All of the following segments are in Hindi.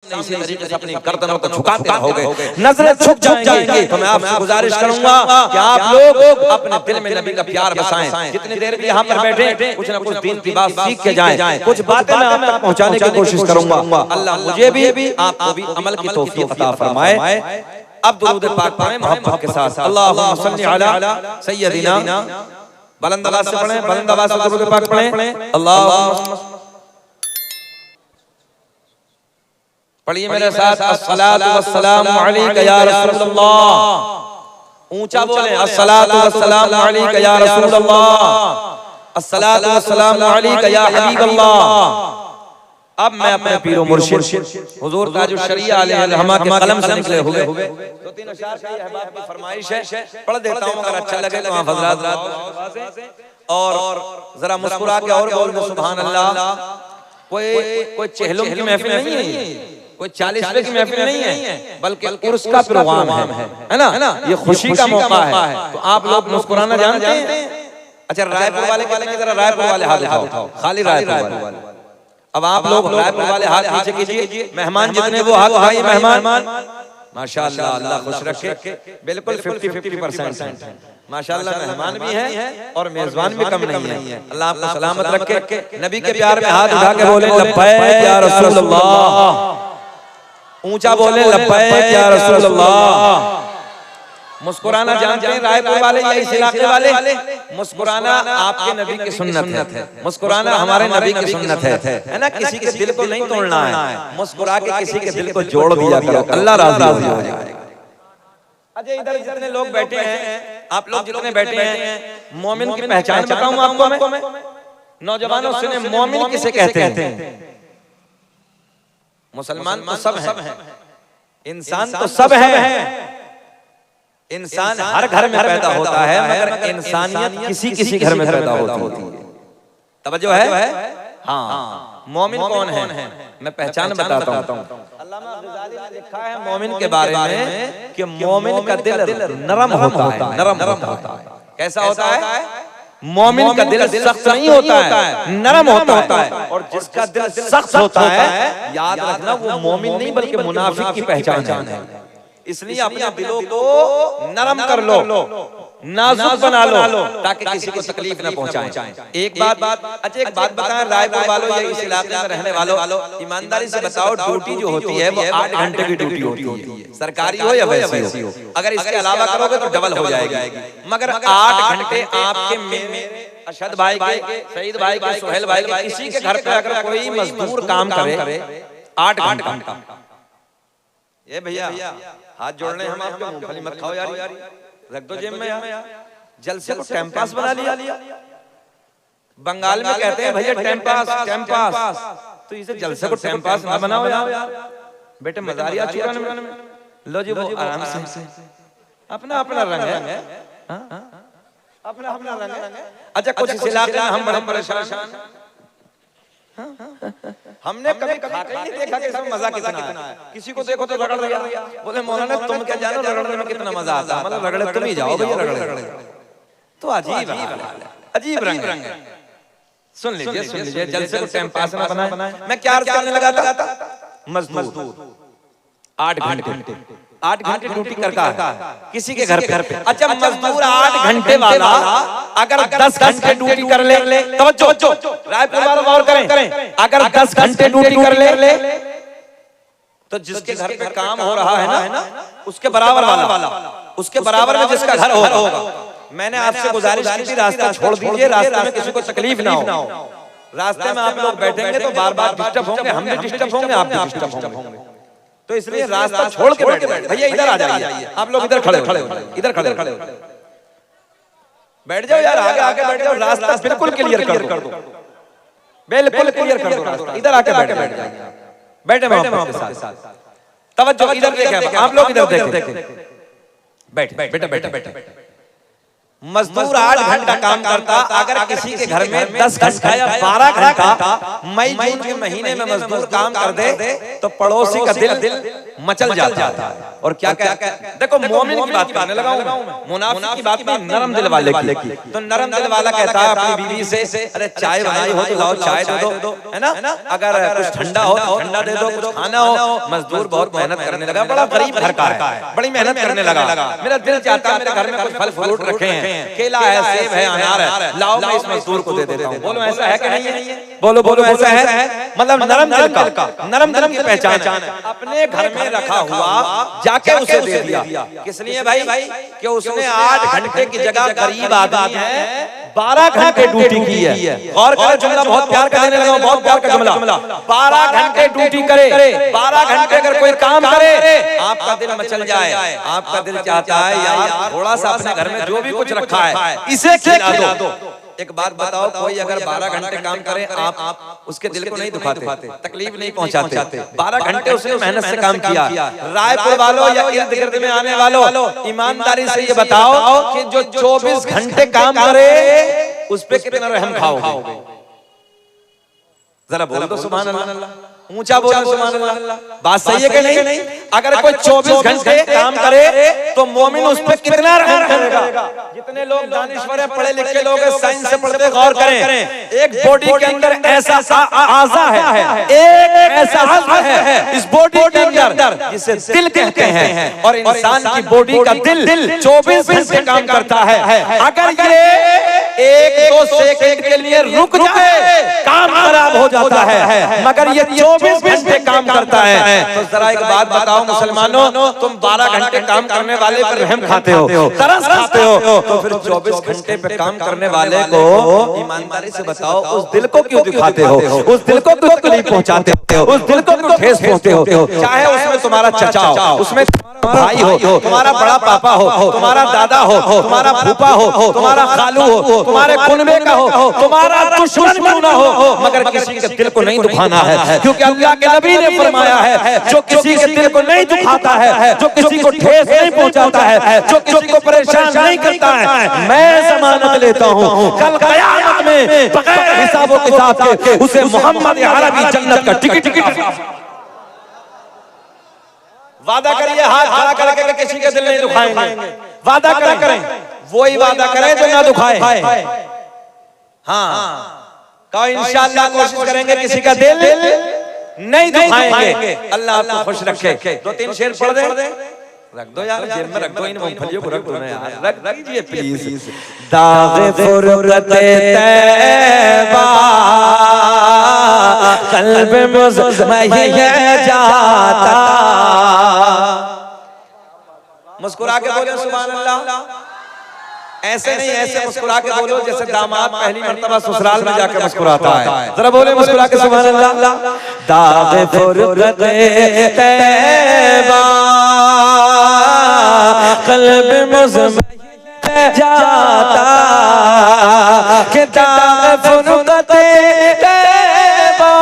इसी तरीके से अपनी गर्दनों को झुकाते रहोगे, नजरें झुक जाएंगी। तो मैं आपसे गुजारिश करूंगा कि आप लोग अपने दिल में नबी का प्यार बसाएं। जितनी देर भी यहाँ पर बैठे कुछ ना कुछ दीन की बात सीख के जाएं, कुछ बातें मैं आप तक पहुंचाने की कोशिश करूंगा। अल्लाह मुझे भी आपको भी अमल की तौफीक अता फरमाए। अब दुरूद पाक पढ़ें मोहब्बत के साथ। अल्लाहुम्मा सल्ली अला सय्यदिना, बुलंद आवाज से पढ़ें, बुलंद आवाज से दुरूद पाक पढ़ें। अल्लाहुम्मा पढ़िए मेरे साथ, अस्सलातु वस्सलामु अलैका या रसूलल्लाह। ऊंचा बोले, अस्सलातु वस्सलामु अलैका या रसूलल्लाह, अस्सलातु वस्सलामु अलैका या हबीबल्लाह। अब मैं अपने पीरो मुर्शिद हुजूर ताजुश शरिया अलैहि रहमा के कलम से निकले हुए दो तीन अशआर का अहबाब की फरमाइश है, पढ़ देता हूं, अगर अच्छा लगे तो आप हजरात और जरा मुस्कुरा के और बोल दो सुभान अल्लाह। कोई चहलुम की महफिल नहीं है, कोई 40 रुपए की महफिल नहीं है, बल्कि उर्स का प्रोग्राम है ना, ये खुशी का मौका है। तो आप लोग मुस्कुराना जानते हैं? अच्छा, रायपुर वाले कहेंगे जरा रायपुर वाले हाथ उठाओ, खाली रायपुर वाले। अब आप लोग रायपुर वाले हाथ नीचे कीजिए, मेहमान जितने वो हाथ उठाइए। मेहमान माशाअल्लाह, अल्लाह खुश रखे, बिल्कुल 50-50% माशाअल्लाह। मेहमान भी हैं और मेजबान भी कम नहीं है। अल्लाह आपको सलामत रखे। नबी के प्यार में हाथ उठा के बोले लब्बैक या रसूलल्लाह, ऊंचा बोले लब्बैक या रसूलल्लाह। मुस्कुराना जानते हैं रायपुर वाले या इस इलाके वाले? मुस्कुराना आपके नबी की सुन्नत है, मुस्कुराना हमारे नबी की सुन्नत है ना। किसी के दिल को नहीं तोड़ना है, मुस्कुरा के किसी के दिल को जोड़ दिया करो, अल्लाह राजी हो जाएगा। अच्छा, इधर जितने लोग बैठे हैं, आप लोग जितने बैठे हैं, मोमिन की पहचान बताऊं आपको मैं? नौजवानों सुने, मोमिन किसे कहते हैं? मुसलमान तो सब हैं, इंसान तो सब हैं। इंसान हर घर में पैदा होता है, मगर इंसानियत किसी किसी घर में पैदा होती है। तवज्जो है? हाँ, मोमिन कौन है? मैं पहचान बताता हूँ। अल्लामा ग़ज़ाली ने लिखा है मोमिन के बारे में कि मोमिन का दिल नरम होता है, नरम होता है। कैसा होता है? मोमिन का दिल सख्त नहीं होता है, नरम होता है। और जिसका दिल सख्त होता है, याद रखना, वो मोमिन नहीं बल्कि मुनाफिक की पहचान है। इसलिए अपने दिलों को नरम कर लो, नाजुक बना लो, ताकि किसी को तकलीफ न पहुंचाएं। एक बात अच्छा, एक बात बताएं रायपुर वालों या इस इलाके में रहने वालों, ईमानदारी से बताओ, ड्यूटी जो होती है वो 8 घंटे की ड्यूटी होती है, सरकारी हो या वैसी हो। अगर इसके अलावा करोगे तो डबल हो जाएगी। मगर 8 घंटे आपके मेरे अशद भाई के, सईद भाई के, सुहेल भाई के, किसी के घर पे अगर कोई मजदूर काम करे 8 घंटा, ये भैया हाथ जोड़ने हम आपके मूंगफली मत खाओ यार, रख दो जेब में यार। जलसे को टाइम पास बना लिया। बंगाल में कहते हैं भैया टाइम पास, तो इसे जलसे को टाइम पास ना बनाओ यार। बेटे मजारिया चुराने में लो जी, वो आराम से अपना रंग है, अपना रंग है। अच्छा, कुछ इस इलाके में हम बड़े परेशान, हमने कभी खाते ही नहीं देखा कि इसमें मजा कितना है। किसी को देखो तो रगड़ दिया, बोले मौलाना तुम क्या जानो रगड़ने में कितना मजा आता है, मतलब रगड़े तुम ही जाओ भैया, रगड़े तो अजीब रंग है। सुन लीजिए, जलसे को टाइम पास ना बनाए। मैं क्या अर्ज करने लगा था? मजदूर 8 घंटे ड्यूटी करता है किसी के घर पे। अच्छा, मजदूर 8 घंटे वाला अगर 10 घंटे ड्यूटी कर ले, तवज्जो रायपुर वाले गौर करें, अगर 10 घंटे ड्यूटी कर ले तो जिसके घर पे काम हो रहा है ना, उसके बराबर वाला, उसके बराबर में जिसका घर होगा। मैंने आपसे गुजारिश की थी, रास्ता छोड़ दीजिए, रास्ते में किसी को तकलीफ ना हो। रास्ते में आप लोग बैठेंगे तो बार बार डिस्टर्ब होंगे, हम भी डिस्टर्ब होंगे, आप भी डिस्टर्ब होंगे। तो इसलिए रास्ता छोड़ के बैठ भैया, इधर आ जाइए। आप लोग इधर खड़े इधर खड़े बैठ जाओ यार, आगे बैठ जाओ, रास्ता बिल्कुल क्लियर कर दो, बिल्कुल क्लियर कर दो रास्ता। इधर आके बैठ जाइए, बैठे मोहब्बत के साथ। तवज्जो, इधर देखें आप लोग, इधर देखें, बैठ। मजदूर 8 घंटा काम करता, अगर किसी के घर में 10 घंटा या 12 घंटा मई जून के महीने में मजदूर काम कर दे तो पड़ोसी का दिल मचल जाता है। और क्या देखो मोमिन की बात करने लगा हूं, मुनाफिक की बात नहीं, नरम दिल वाले की। तो नरम दिल वाला कहता है अपनी बीवी से, अरे चाय बनाई हो तो लाओ चाय दे दो, है ना, अगर कुछ ठंडा हो तो ठंडा दे दो, कुछ खाना हो। मजदूर बहुत मेहनत करने लगा, बड़ा गरीब घर का है, बड़ी मेहनत करने लगा। मेरा दिल चाहता है मेरे घर में कुछ फल फ्रूट रखे हैं, केला है, सेब है, अनार है, लाओ मैं इस मजदूर को दे देता हूं। बोलो ऐसा है कि नहीं है? बोलो बोलो ऐसा है? मतलब नरम दिल का, नरम दिल की पहचान है। अपने घर में रखा हुआ जाके उसे दे दिया। किस लिए भाई? कि उसने 8 घंटे की जगह गरीब आदमी है 12 घंटे ड्यूटी की है। और जुमला बहुत प्यार का देने लगा, बहुत प्यार का जुमला। 12 घंटे ड्यूटी करे, 12 घंटे अगर कोई काम करे, आपका दिल मचल जाए। आपका दिल चाहता है यार थोड़ा सा अपने घर में जो भी कुछ रखा है इसे खिला दो। एक बात बताओ, कोई अगर 12 घंटे काम करे, आप उसके दिल को नहीं दुखाते, तकलीफ नहीं पहुंचाते? 12 घंटे उसने मेहनत से काम किया। रायपुर वालों या इर्द गिर्द में आने वालों, ईमानदारी से ये बताओ कि जो 24 घंटे काम करे उस पे कितना रहम खाओगे? जरा बोल दो सुभान अल्लाह, ऊंचा बोलो सुभान अल्लाह। बात सही है कि नहीं? अगर कोई 24 घंटे काम करे तो मोमिन उस पे कितना रहम करेगा? जितने लोग दानिश्वर है, पढ़े लिखे लोग हैं, साइंस से पढ़ते, गौर करें। एक बॉडी के अंदर ऐसा आज़ा है, एक ऐसा आज़ा है इस बॉडी के अंदर जिसे दिल कहते हैं, और इंसान की बॉडी का दिल 24 घंटे काम करता है। अगर ये 1-2 सेकंड के लिए रुक जाए काम खराब हो जाता है, मगर ये 24 घंटे काम करता है। तो जरा एक बात बताओ मुसलमानों, तुम 12 घंटे काम करने वाले पर रहम खाते हो, तरस खाते हो, तो फिर 24 घंटे पे काम करने वाले को ईमानदारी से बताओ उस दिल को क्यों दिखाते हो? उस दिल को क्यों तकलीफ पहुंचाते हो? उस दिल को क्यों ठेस पहुंचाते हो? चाहे उसमें तुम्हारा चचा हो, उसमें भाई हो, तुम्हारा बड़ा पापा हो, तुम्हारा दादा हो, तुम्हारा फूफा हो, तुम्हारा खालू हो, तुम्हारे कुनबे का हो, तुम्हारा दुश्मन क्यों ना हो, मगर किसी के दिल को नहीं दुखाना है। क्योंकि अल्लाह के नबी ने फरमाया है, जो किसी के दिल को नहीं दुखाता है, जो किसी को ठेस नहीं पहुंचाता है, जो किसी को परेशान नहीं करता है, मैं जमानत लेता हूं कल क़यामत में बगैर हिसाब व किताब के उसे मोहम्मद अरबी जन्नत का टिकट। वादा करिए हाथ खड़ा करके कि किसी के दिल नहीं दुखाएंगे। वादा करें, वही वादा करें जो ना दुखाए। हाँ, कहो इंशाअल्लाह कोशिश करेंगे किसी का दिल नहीं दुखाएंगे। अल्लाह आपको खुश रखे। 2-3 शेर पढ़ दे, रख दो यार, जेब में रख दो, इन मूंगफलियों को रख दो ना यार, रख दीजिए प्लीज। दाग़ फ़ुरक़त तैबा क़ल्ब मुज़महिल जाता। मुस्कुरा के बोलो सुभान अल्लाह। ऐसे नहीं, ऐसे मुस्कुरा के बोलो जैसे दामाद पहली मर्तबा ससुराल में जाकर मुस्कुराता है। जरा बोले मुस्कुरा के सुभान अल्लाह। दाग़ फ़ुरक़त तैबा क़ल्ब मुज़महिल जाता, कि दाग़ फ़ुरक़त तैबा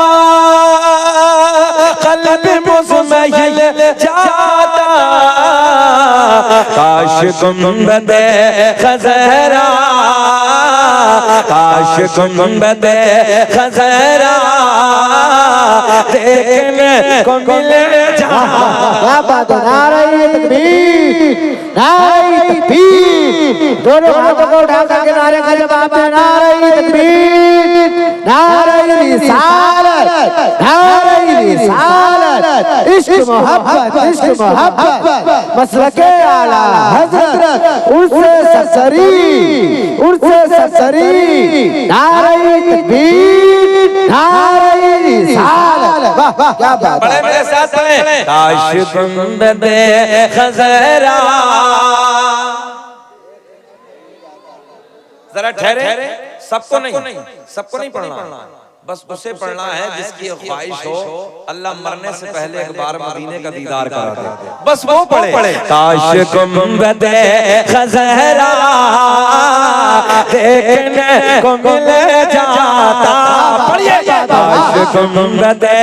क़ल्ब मुज़महिल जाता। काश गुंबदे खज़रा, काश गुंबदे खज़रा देखने को मिले जहां। बात नारे तकबीर, नारे तकबीर, दोनों हाथों को उठा करके नारे का जवाब दे। नारे तकबीर, नारे रिसालत, नारे रिसालत। इश्क मोहब्बत, इश्क मोहब्बत, मसलके आला हज़रत, उर्से सरसरी, उर्से सरसरी। नारे तकबीर, नारे रिसालत। वाह वाह क्या बात है। मेरे साथ पढ़े। काश गुंबदे खज़रा। जरा ठहरे, सबको नहीं पढ़ना, बस उसे पढ़ना है जिसकी ख्वाहिश हो अल्लाह मरने से पहले एक बार मदीने का दीदार करा दे, बस वो पढ़े। काश गुंबदे खज़रा देखने को मिल जाता। पढ़िए, काश गुंबदे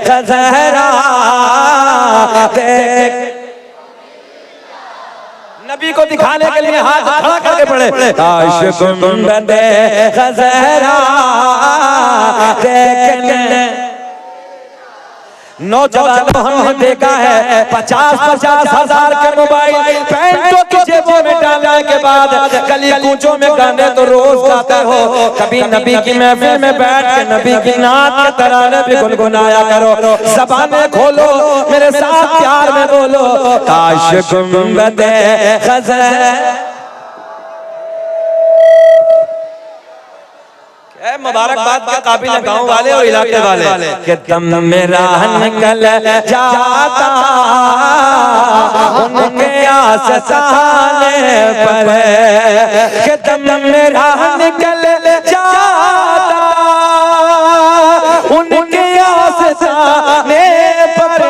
खज़रा नबी को दिखाने के लिए हाथ खड़ा करके पढ़े। काश गुंबदे खज़रा देखने नौजवानों हमने देखा है 50-50 हजार के मोबाइल पैंटों की जेबों में डालने के बाद गली कूचों में गाने तो रोज गाते हो, कभी नबी की महफिल में बैठ के नबी की नात के तराने भी गुनगुनाया करो। ज़बानें खोलो, मेरे साथ प्यार में बोलो, काश गुंबदे ग़ज़ल। मुबारकबाद के काबिल है गाँव वाले और इलाके वाले कि दम मेरा निकल जाता उनके आस्ताने पर, कि दम मेरा निकल जाता उनके आस्ताने पर,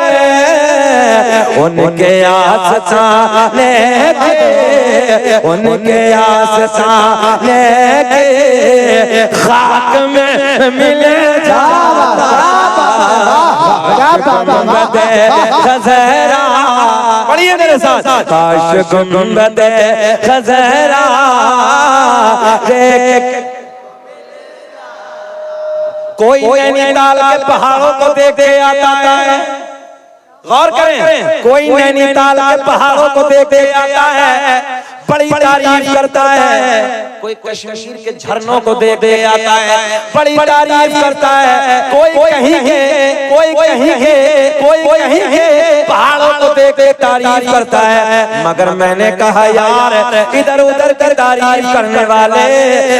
उनके आस्ताने के, उनके आस्ताने के खाक में मिल जाता गुंबदे ग़ज़रा। पढ़िए मेरे साथ, काश गुंबदे ग़ज़रा कोई नैनीताल के पहाड़ों को देख के आता है। गौर करें, कोई नैनीताल के पहाड़ों को देख के आता है, बड़ी तारीफ करता है। कोई कश्मीर के झरनों को देख के आता है, बड़ी तारीफ करता है। कोई कहीं के, कोई कहीं के, कोई कहीं के पहाड़ों को देख के तारीफ करता है। मगर मैंने कहा यार, इधर उधर की तारीफ करने वाले,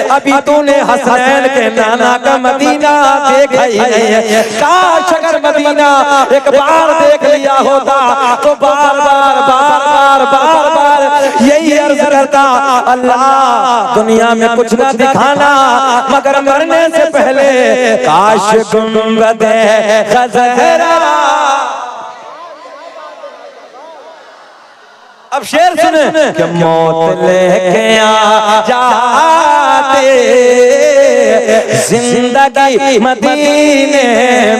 अभी तूने हसनैन के नाना का मदीना देखा ही नहीं है। काश अगर मदीना एक बार देख लिया होता तो बार बार बार बार बार बार यही अर्ज करता, अल्लाह दुनिया में कुछ ना दिखाना मगर मरने से पहले काश गुंबदे ग़ज़रा। अब शेर सुने कि मौत लेके आ जाते जिंदगी मदीने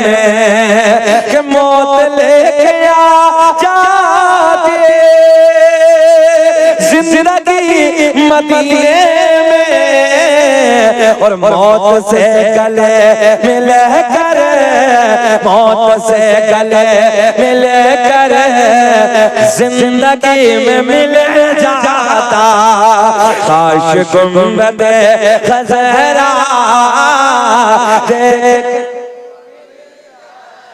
में, कि मौत लेके आ जाते जिंदगी मदीने में, और मौत से गले मिल कर, मौत से गले मिल कर जिंदगी में मिल जाता। काश गुंबदे ग़ज़रा देख,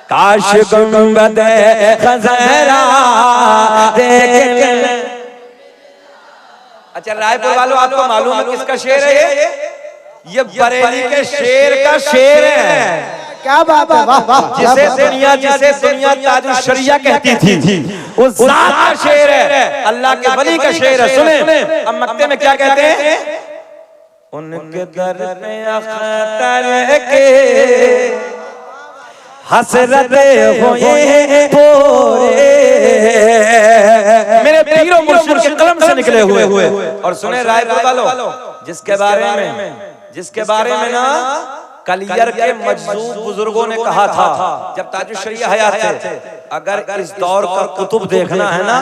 काश गुंबदे ग़ज़रा देख। अच्छा रायपुर वालों, आपको मालूम है किसका शेर है ये बरेली के शेर का शेर है। क्या बात है, जिसे दुनिया ताजुल शरिया कहती थी, उस जात का शेर है, अल्लाह के वली का शेर है। सुने अब मक्ते में क्या कहते हैं, उनके दर पे अख्तर के हसरते हुए पूरे, मेरे पीरों मुर्शिद के कलम से निकले हुए। और सुने रायपुर वालों, जिसके बारे में ना कलियर के मजदूर बुजुर्गों ने कहा था जब ताजुल शरिया हयात थे, अगर इस दौर का कुतुब देखना है ना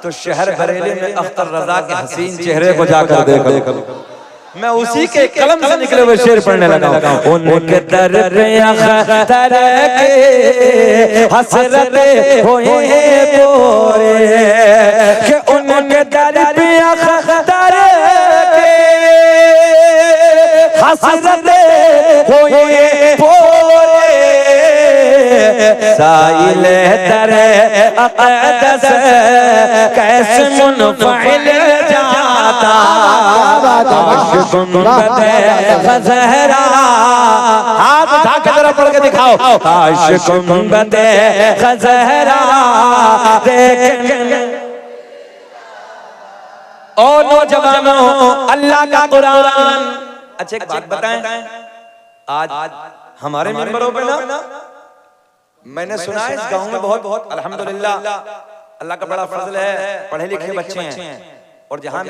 तो शहर बरेली में अख्तर रजा के हसीन चेहरे को जाकर देखो। मैं उसी के कलम से निकले हुए शेर पढ़ने लगा। उनके दर पे अख्तर के हसरते हुए पूरे, कि उनके दर पे अख्तर के हसरते हुए पूरे, साइल दर अक़दस कैसे मुनफ़िल जाता। काश गुंबदे ग़ज़रा, हाथ उठा के जरा पढ़ के दिखाओ, काश गुंबदे ग़ज़रा देख। और नौजवानों, अल्लाह का कुरान। अच्छा एक बात बताएं, आज हमारे मिंबरों पे ना मैंने सुना है इस गांव में बहुत अल्हम्दुलिल्लाह अल्लाह का बड़ा फजल है, पढ़े लिखे बच्चे हैं। और जहां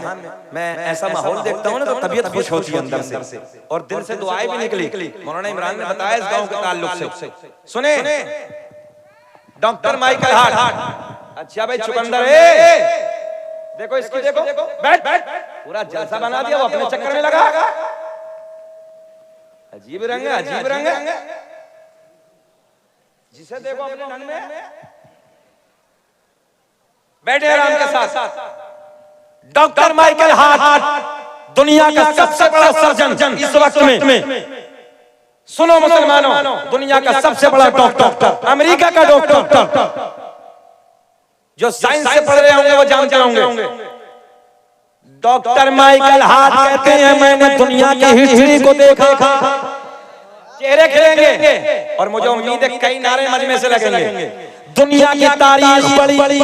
मैं ऐसा माहौल देखता हूँ ना तो तबीयत खुश होती है अंदर से, और दिल से दुआएं भी निकली। मौलाना इमरान ने बताया इस गांव के ताल्लुक से। सुने डॉक्टर माइकल हार्ट, अच्छा भाई चुकंदर है, देखो इसकी, देखो बैठ बैठ, पूरा जलसा बना दिया, वो अपने चक्कर में लगा। अजीब रंग है, अजीब रंग है। जिसे देखो अपने ढंग में बैठे आराम के साथ। डॉक्टर माइकल हार्ट दुनिया का सबसे बड़ा सर्जन इस वक्त में। सुनो मुसलमानों, दुनिया का सबसे बड़ा डॉक्टर, अमेरिका का डॉक्टर, जो साइंस से पढ़ रहे होंगे वो जानते होंगे। डॉक्टर माइकल हार्ट कहते हैं मैंने दुनिया की हिस्ट्री को देखा, चेहरे खिलेंगे और मुझे उम्मीद है कई नारे मजमे से लगेंगे। दुनिया की तारीख पढ़ी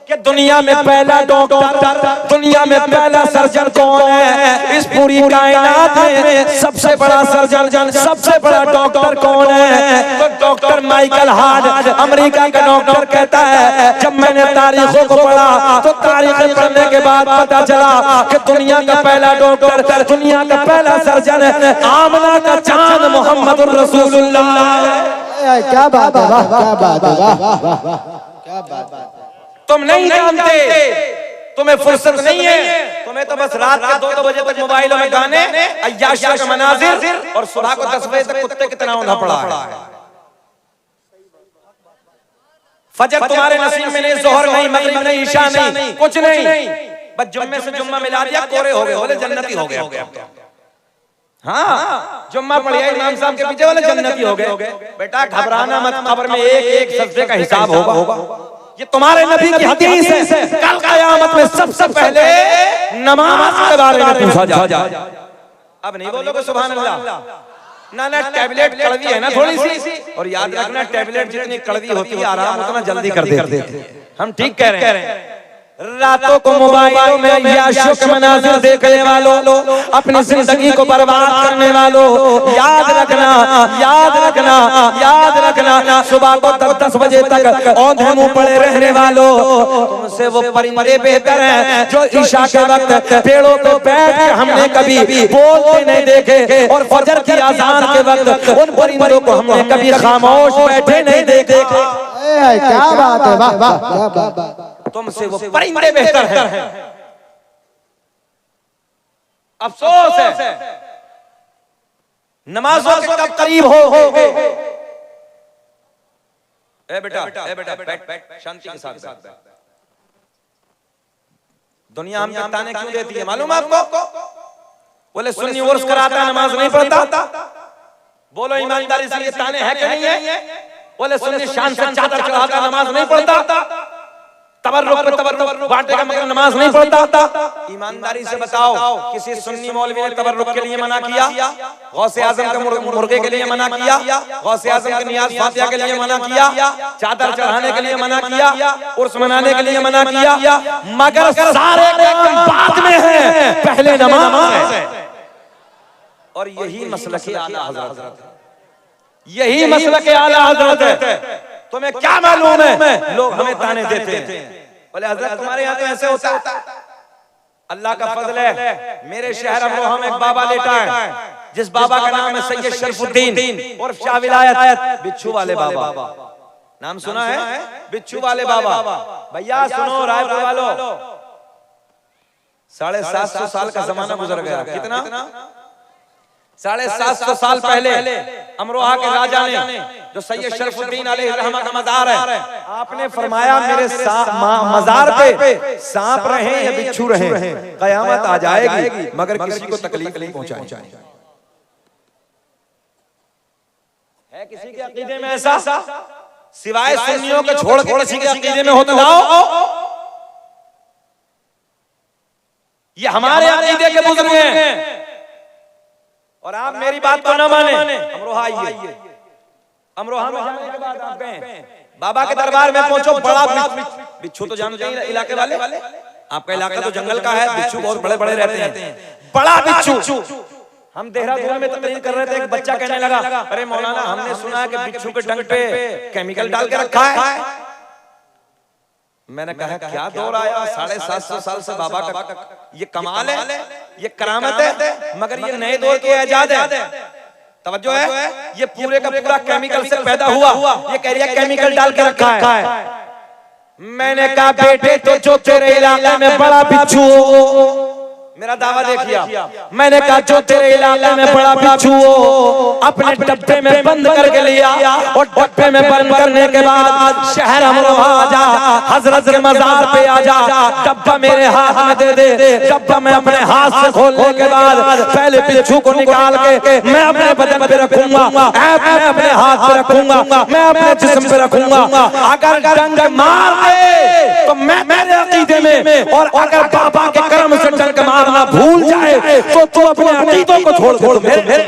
कि दुनिया में पहला डॉक्टर, दुनिया में पहला सर्जन कौन है, इस पूरी कायनात में सबसे बड़ा सर्जन, सबसे बड़ा डॉक्टर कौन है? तो डॉक्टर माइकल हार्ट अमेरिका का डॉक्टर कहता है जब मैंने तारीखों को पढ़ा तो तारीखें पढ़ने के बाद पता चला कि दुनिया का पहला डॉक्टर, दुनिया का पहला सर्जन आमना का चांद मोहम्मद रसूलुल्लाह। क्या बात है, वाह क्या बात है, वाह क्या बात है। तुम नहीं जानते, तुम्हें फुर्सत नहीं है, तुम्हें तो बस रात के 2-2 बजे तक मोबाइलों में गाने, अय्याशियों के मनाजिर और सुबह को 10 बजे तक कुत्ते की तरह होना पड़ा है। फजर तुम्हारे नसीब में नहीं, जोहर नहीं, मगरिब नहीं, ईशा नहीं, कुछ नहीं, बस जुम्मे से जुम्मा मिला दिया, कोरे हो गए, बोले जन्नती हो गए। हाँ, जुम्मा पढ़ लिया इमाम साहब के पीछे, बोले जन्नती हो गए। बेटा घबराना मत, कब्र में एक सजदे का हिसाब होगा। ये तुम्हारे नबी की हदीस है, कल क़यामत में सबसे पहले नमाज के बारे में पूछा जाए। अब नहीं बोलोगे सुभान अल्लाह। ना टैबलेट कड़वी है ना थोड़ी सी, और याद रखना टैबलेट जितनी कड़वी होती है आराम उतना जल्दी कर देते हैं। हम ठीक कह रहे हैं। रातों को मोबाइलों में अय्याशियों के मनाज़िर देखने वालों, अपनी जिंदगी को बर्बाद करने वालों, याद रखना, याद रखना, याद रखना, सुबह को 10 बजे तक औंधे मुंह पड़े रहने वालों, तुमसे वो परिंदे बेहतर हैं जो ईशा के वक्त पेड़ों पे बैठ के हमने कभी बोलते नहीं देखे, और फजर की अज़ान के वक्त उन परिंदों को हमने कभी खामोश बैठे नहीं देखे। क्या बात है, वाह वाह क्या बात है। तुमसे वो परिंदे बेहतर हैं। अफसोस है नमाजों के कब करीब हो। ए बेटा बैठ, शांति के साथ बैठ। दुनिया हम ताने क्यों देती है मालूम आपको? बोले सुन्नी उर्स कराता है, नमाज नहीं पढ़ता। बोलो ईमानदारी से ये ताने है कि नहीं है? बोले सुन्नी शान से चादर चढ़ाता, नमाज नहीं पढ़ता। तबर्रुक पे तबर्रुक बांटेगा मगर नमाज नहीं पढ़ता। ईमानदारी से बताओ, किसी सुन्नी मौलवी ने तबर्रुक के लिए मना किया? गौसे आजम के मुर्गे के लिए मना किया? गौसे आजम के नियाज फातिहा के लिए मना किया? चादर चढ़ाने के लिए मना किया? उर्स मनाने के लिए मना किया? मगर सारे काम बाद में है, पहले नमाज है। और यही मसलक आला हज़रत है, यही मसलक आला हज़रत है। तुम्हें क्या मालूम है लोग हमें ताने देते हैं। बोले हजरत तुम्हारे यहाँ तो ऐसे होता है। अल्लाह का फजल है, मेरे शहर अमरोहा में एक बाबा लेटा है, जिस बाबा का नाम है सैयद शरफुद्दीन और शाह विलायत बिच्छू वाले बाबा। नाम सुना है? बिच्छू वाले बाबा। भैया सुनो रायपुर वालों, 750 साल का जमाना गुजर गया। कितना? 750 साल पहले अमरोहा के राजा ने, जो सैयद शरफुद्दीन अलैहिर्रहमा का मजार है, आपने फरमाया मेरे मजार पे सांप रहे या बिच्छू रहे, कयामत आ जाएगी मगर किसी को तकलीफ नहीं पहुंचाएंगे। है किसी के अकीदे में ऐसा? सिवाय सुन्नियों के छोड़ के किसी के अकीदे में हो तो लाओ। ये हमारे अकीदे के बुजुर्ग हैं और आप मेरी बात को न माने। अमरोहा आइए, अमरोहा में जाने के बाद आप गए बाबा के दरबार में पहुंचो। बड़ा बिच्छू तो जानते हैं इलाके वाले, आपका इलाका तो जंगल का है, बिच्छू बहुत बड़े बड़े रहते हैं। बड़ा बिच्छू। हम देहरादून में तकरीर कर रहे थे, एक बच्चा कहने लगा अरे मौलाना हमने सुना है कि बिच्छू के डंक पे केमिकल डाल के रखा है। मैंने कहा क्या दौर आया, 750 साल से बाबा का ये कमाल है, ये करामत है, मगर ये नए दौर के एजाद है। तवज्जो है, ये पूरे का पूरा केमिकल से पैदा हुआ। ये कह रही है केमिकल डाल के रखा है। मैंने कहा बेटे तो जो तेरे इलाके में बड़ा बिच्छू हो मेरा दावा देखिए, मैंने कहा जो तेरे इलाके में बड़ा बिच्छू हो अपने डब्बे में बंद करके लिया और डब्बे में बंद करने के बाद शहर अमरोहा आ जा, हजरत के मजार पे आ जा, डब्बा मेरे हाथ में दे दे। डब्बा मैं अपने हाथ से खोलने के बाद पहले बिच्छू को निकाल के मैं अपने बदन पे रखूंगा, मैं अपने हाथ पे रखूंगा, मैं अपने जिस्म पे रखूंगा। अगर डंक मार दे तो मैं मेरे अकीदे में, और अगर बाबा के कर्म से डंक मारना भूल जाए तो तू अपने अकीदों को छोड़ दे। मेरे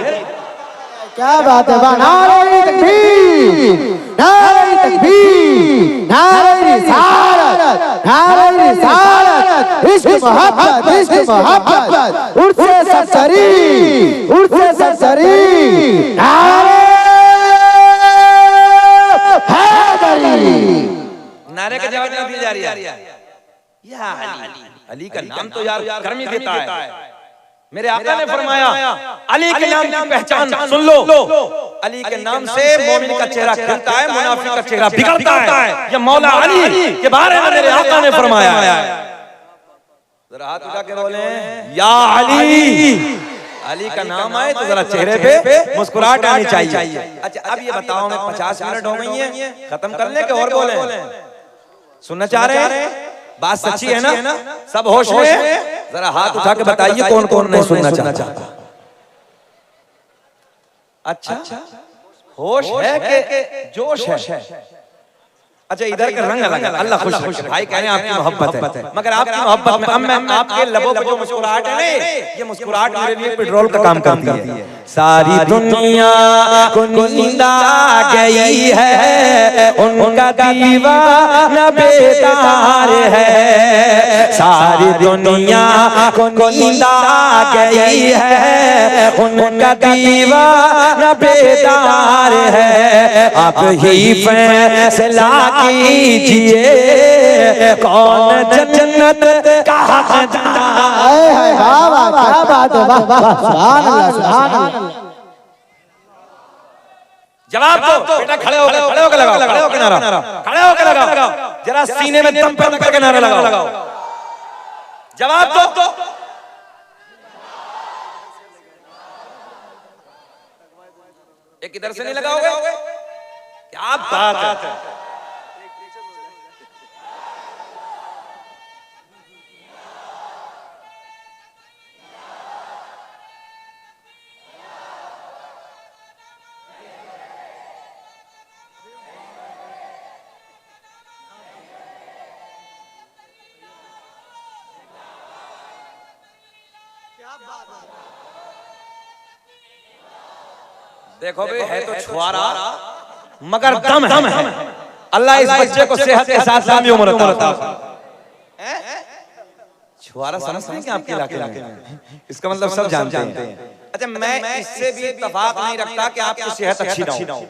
क्या बात है, नारे तकबीर, नारे तकबीर, नारे रिसालत, नारे रिसालत, इश्क मोहब्बत, उर्से सरसरी, उर्से सरसरी, नारे हैदरी। नारे का जवाब नहीं दिया जा रही है। या अली, अली का नाम तो यार गर्मी देता है। मेरे आका ने फरमाया अली के नाम की पहचान सुन लो, अली के नाम से मोमिन का चेहरा खिलता है, मुनाफिक का चेहरा बिगड़ता है। ये मौला अली के बारे में मेरे आका ने फरमाया है। जरा हाथ उठा के बोले या अली। अली का नाम आए तो जरा चेहरे पे मुस्कुराहट आनी चाहिए। अच्छा अब ये बताओ, मैं 50 मिनट हो गई है, खत्म कर ले के और बोले? सुनना चाह रहे हैं? बात सच्ची है ना? सब होश में? जरा हाथ उठा के बताइए कौन कौन नहीं सुनना चाहता। अच्छा होश है कि जोश है? अच्छा इधर का रंग अलग है, अल्लाह खुश रखे। भाई कह रहे हैं आपकी मोहब्बत है, मगर आपकी मोहब्बत में अब मैं आपके लबों पे जो मुस्कुराहट है ना, ये मुस्कुराहट मेरे लिए पेट्रोल का काम करती है। सारी दुनिया को नींद आ गई है, उनका दीवाना बेदार है। सारी दुनिया को नींद आ गई है, उनका दीवाना बेदार है। आप ही फैसला कीजिए कौन जन्नत का हकदार है। क्या बात है, वाह वाह, सुभान अल्लाह, सुभान अल्लाह। जवाब दो बेटा, खड़े हो लगाओ, खड़े हो के नारा, खड़े हो के लगाओ, जरा सीने में दम बंद करके नारा लगाओ। जवाब दो। एक इधर से नहीं लगाओगे? क्या बात है। देखो भाई है तो छुआरा मगर दम है। अल्लाह इस बच्चे को सेहत के साथ लंबी उम्र अता फरमाए। छुआरा समझते हैं कि आपके इलाके में इसका मतलब सब जानते हैं। अच्छा मैं इससे भी इत्तेफाक नहीं रखता कि आपकी सेहत अच्छी ना हो।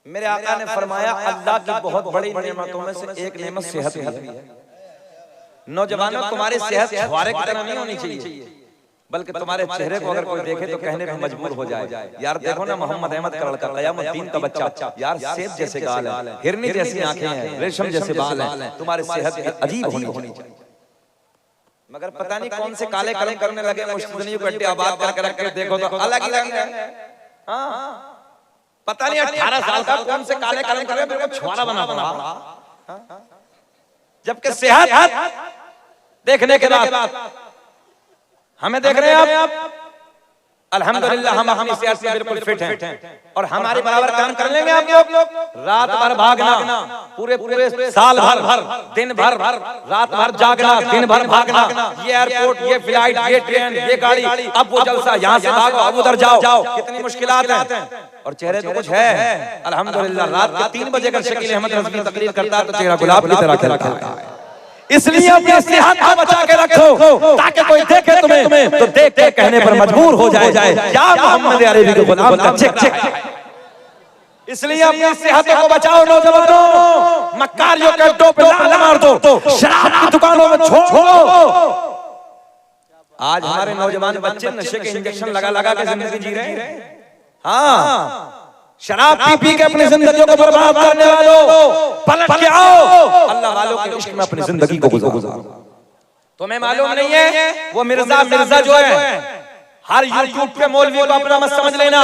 मेरे आका ने फरमाया अल्लाह की बहुत बड़ी नेमतों में से एक नेमत सेहत है। नौजवानों तुम्हारी सेहत छुआरे की तरह नहीं होनी चाहिए, बल्कि तुम्हारे चेहरे को अगर कोई देखे तो कहने पे मजबूर हो जाए यार देखो ना मोहम्मद अहमद का लड़का क़यामुद्दीन का बच्चा, यार सेब जैसे गाल है, हिरनी जैसी आंखें हैं, रेशम जैसे बाल हैं, तुम्हारी सेहत अजीब होनी चाहिए। मगर पता नहीं कौन से काले कलम करने लगे, मुश्तदनी को अड्डे आबाद करके रख के देखो तो अलग ही रंग है। हाँ पता नहीं 18 साल का कौन से काले कलम कर मेरे को छुआरा बना पड़ा, जबकि सेहत देखने के बाद हमें देख रहे हैं आप अल्हम्दुलिल्लाह हम अपनी सेहत से बिल्कुल फिट हैं और हमारे बराबर काम कर लेंगे आप लोग। रात भर भागना, पूरे साल भर दिन भर रात भर जागना, दिन भर भागना, ये एयरपोर्ट, ये फ्लाइट, ये ट्रेन, ये गाड़ी, अब वो जलसा, यहाँ से भागो अब उधर जाओ, कितनी मुश्किलात हैं। और चेहरे तो कुछ है अल्हम्दुलिल्लाह। रात के 3 बजे अगर शकील अहमद रज़वी तकरीर करता है तो चेहरा गुलाब की तरह खिलता है। इसलिए अपनी सेहत को बचा के रखो ताकि कोई देखे तुम्हें तो देख के कहने पर मजबूर हो जाए क्या मोहम्मद अरबी के गुलाम का चेक है। इसलिए अपनी सेहत को बचाओ नौजवानों, मक्कारियों के अड्डों पे लात मार दो, शराब की दुकानों में छोड़ो। आज हमारे नौजवान बच्चे नशे के इंजेक्शन लगा के जिंदगी जी रहे हैं। हाँ शराब पी के अपनी जिंदगी को बर्बाद करने वालों पलट के आओ, अल्लाह वालों के इश्क में अपनी जिंदगी को गुजारो। तुम्हें मालूम नहीं है वो मिर्जा जो है हर यूट्यूब पे मौलवी को अपना मत समझ लेना,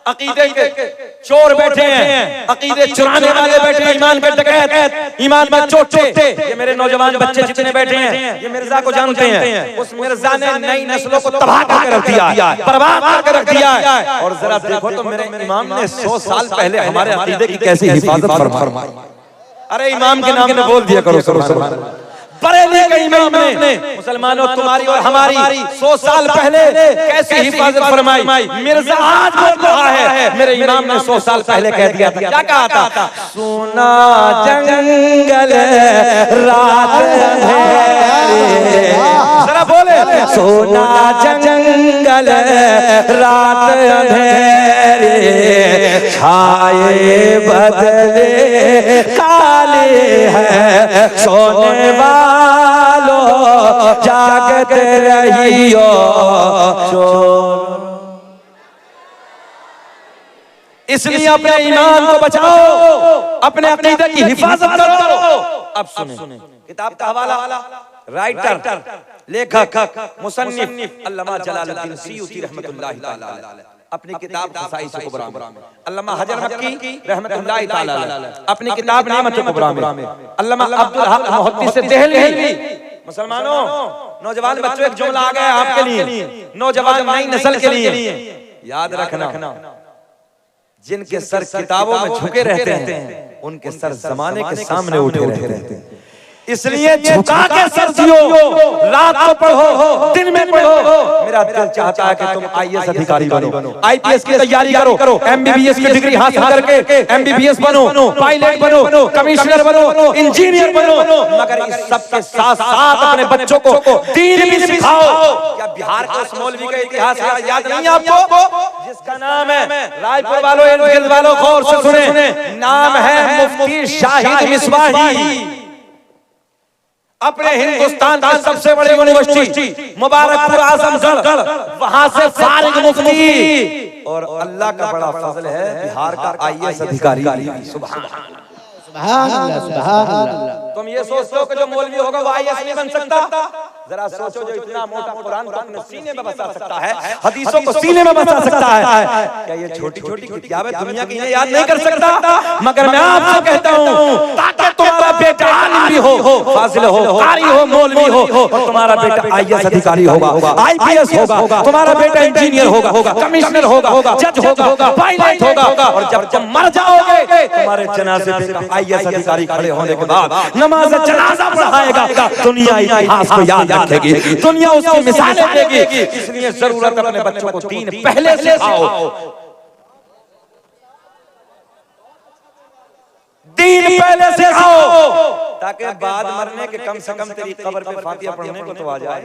अकीदे के चोर बैठे हैं, अकीदे चुराने वाले बैठे हैं, ईमान के डकैत, ईमान में चोटे। ये मेरे नौजवान बच्चे जितने बैठे हैं ये मिर्जा को जानते हैं। उस मिर्जा ने नई नस्लों को तबाह करके रख दिया है, बर्बाद करके रख दिया है। और जरा देखो तो मेरे इमाम ने 100 साल पहले हमारे अकीदे की कैसी हिफाजत फरमाई। अरे इमाम के नाम में बोल दिया करो। बरेली के इमाम ने मुसलमानों तुम्हारी और हमारी 100 साल पहले कैसी हिफाजत फरमाई। मिर्जा आज बोल रहा है, मेरे इमाम ने 100 साल पहले कह दिया था। क्या कहा था? सोना जंगल रात अंधेरे, जरा बोले, सोना जंगल रात अंधेरे, छाए बदले काले हैं, सोने वालो जागते रहियो चोर। इसलिए अपने ईमान को बचाओ, अपने अकीदे की हिफाजत करो। अब सुने किताब का हवाला, राइटर, लेखक, मुसन्निफ अल्लामा जलालुद्दीन सयूती रहमतुल्लाहि ताला अलैह अपनी किताब ख़साइस कुबरा में, अल्लामा हजर मक्की रहमतुल्लाहि ताला अलैह अपनी किताब नेमत कुबरा में, अल्लामा अब्दुल हक मुहद्दिस देहलवी। मुसलमानों, नौजवान बच्चों, एक जुमला आ गया आपके लिए, नौजवान नई नस्ल के लिए, याद रखना, जिनके सर किताबों में झुके रहते हैं उनके सर जमाने के सामने उठे रहते हैं। इसलिए झुका के सर दियो, रात को पढ़ो, दिन में पढ़ो। मेरा दिल चाहता है कि तुम आईएएस अधिकारी बनो, आईपीएस की तैयारी करो, एमबीबीएस की डिग्री हासिल करके एमबीबीएस बनो, पायलट बनो, कमिश्नर बनो, इंजीनियर बनो। मगर इस सब के साथ साथ अपने बच्चों को दीन भी सिखाओ। क्या बिहार के उस मौलवी का इतिहास याद नहीं आपको, जिसका नाम है, रायपुर वालों, इर्द-गिर्द वालों गौर से सुने, नाम है मुफ्ती शाहिद मिसबाही। अपने हिंदुस्तान की सबसे बड़ी यूनिवर्सिटी मुबारकपुर आजमगढ़, वहां से फारिग मुफ्ती, और अल्लाह का बड़ा फजल है बिहार का आईएएस अधिकारी। सुभान अल्लाह, सुभान अल्लाह। तुम ये सोचते हो कि जो मौलवी होगा वो आईएएस नहीं बन सकता? जरा सोचो, जो इतना मोटा कुरान को अपने सीने में बसा सकता है, हदीसों को सीने में बसा सकता है, क्या ये छोटी छोटी किताबें दुनिया की इन्हें याद नहीं कर सकता? मगर मैं आपसे कहता हूँ, ताकि तुम्हारा बेटा आलिम भी हो, फाजिल हो, कारी हो, मौलवी हो, और तुम्हारा बेटा आईएएस अधिकारी होगा, आईपीएस होगा, तुम्हारा बेटा इंजीनियर होगा, कमिश्नर होगा, जज होगा, पायलट होगा। और जब तुम मर जाओगे, तुम्हारे जनाजे पे आईएएस अधिकारी खड़े होने के बाद नमाज जनाजा पढ़ाएगा, दुनिया इतिहास को याद रखेगी, दुनिया उसकी मिसालें देगी। इसलिए जरूरत अपने बच्चों को दीन पहले सिखाओ, दीन पहले सिखाओ, ताकि बाद मरने के कम से कम तेरी कब्र पे फातिहा पढ़ने को तो आ जाए,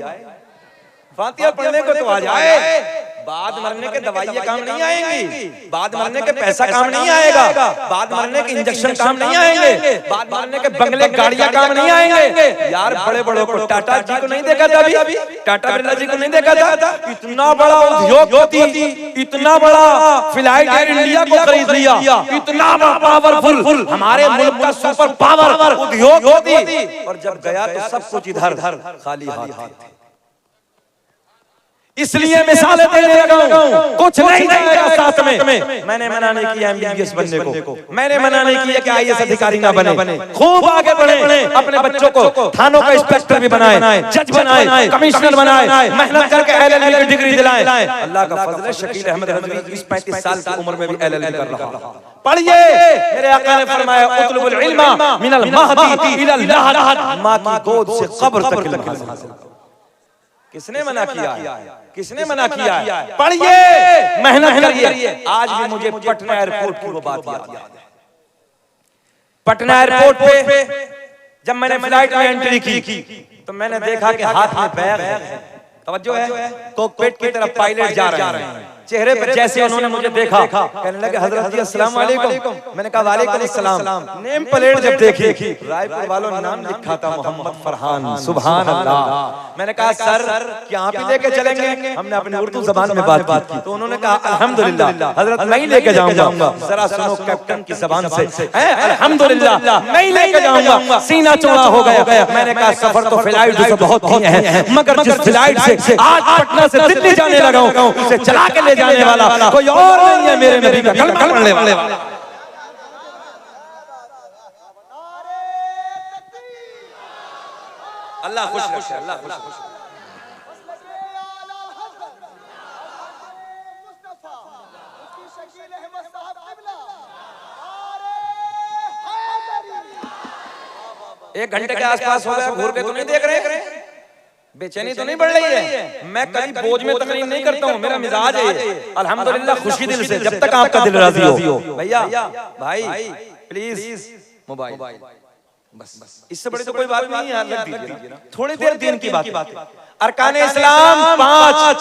फातिहा पढ़ने को तो आ जाए। बाद मरने के दवाइयाँ काम नहीं आएंगी, बाद मरने के पैसा काम नहीं आएगा, बाद मरने के इंजेक्शन काम नहीं आएंगे, बाद मरने के बंगले गाड़ियाँ काम नहीं आएंगे। यार बड़े बड़ों को, टाटा जी को नहीं देखा था अभी, टाटा बिरला जी को नहीं देखा था? इतना बड़ा उद्योगपति, इतना बड़ा फ्लाइट एयर इंडिया को खरीद लिया, इतना पावरफुल, हमारे मुल्क का सुपर पावर उद्योगपति, और जब गया तो सब कुछ इधर खाली हाथ। इसलिए मिसालें देने लगा हूं, कुछ नहीं जाएगा साथ में। मैंने मना नहीं किया एमबीबीएस बनने को, मैंने मना नहीं किया कि आईएएस अधिकारी ना बने, खूब आगे बढ़े, अपने बच्चों को थानों का इंस्पेक्टर भी बनाए, जज बनाए, कमिश्नर बनाए, मेहनत करके एलएलबी की डिग्री दिलाए। अल्लाह का फजल है, शकील अहमद रज़वी 35 साल की उम्र में भी एलएलबी कर रहा। पढ़िए, मेरे आका ने फरमाया, उतलुबुल इल्मा मिनल महदी इलल लहद, मां की गोद से कब्र तक इल्म हासिल करो। किसने मना किया? किसने मना किया? पढ़िए, मेहनत करिए। आज भी मुझे पटना एयरपोर्ट की वो बात याद है। पटना एयरपोर्ट पे जब मैंने फ्लाइट में एंट्री की तो मैंने देखा कि हाथ में बैग है, तवज्जो है, कॉकपिट की तरफ पायलट जा रहे हैं, चेहरे पर जैसे उन्होंने मुझे देखा, कहने लगे हजरत जी अस्सलाम वालेकुम। मैंने कहा वालेकुम अस्सलाम। नेम प्लेट जब देखी, रायपुर वालों ने नाम लिखा था मोहम्मद फरहान। सुभान अल्लाह। मैंने कहा सर क्या आप ही लेके चलेंगे? हमने अपनी उर्दू जबान में बात की तो उन्होंने कहा अल्हम्दुलिल्लाह हजरत मैं ही लेके जाऊंगा। जरा सुनो कैप्टन की जबान से, अल्हम्दुलिल्लाह मैं ही लेके जाऊंगा। सीना चौड़ा हो गया। मैंने कहा सफर तो फ्लाइट से बहुत किए हैं, मगर जिस फ्लाइट से आज पटना से दिल्ली जाने लगा हूं उसे चला के ले जाने वाला कोई और नहीं है, मेरे नबी का कलमा पढ़ने वाला। अल्लाह खुश रखे, अल्लाह खुश रखे। एक घंटे के आसपास हो गया, घूर के तो नहीं देख रहे? बेचैनी तो नहीं बढ़ रही है? मैं कभी बोझ में तकलीफ नहीं करता हूँ, मेरा मिजाज है अल्हम्दुलिल्लाह खुशी दिल से, जब तक आपका दिल राजी हो। भैया भाई प्लीज मोबाइल बस, इससे बड़ी तो कोई बात नहीं है, लग दीजिए ना थोड़ी देर दीन की बात। अरकान इस्लाम 5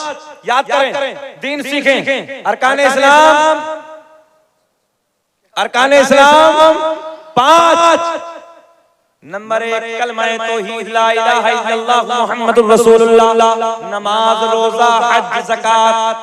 याद करें, दीन सीखें। अरकान इस्लाम 5 नंबर 1 कलमाए तौहीद ला इलाहा इल्लल्लाह मुहम्मदुर रसूलुल्लाह, नमाज रोजा हज ज़कात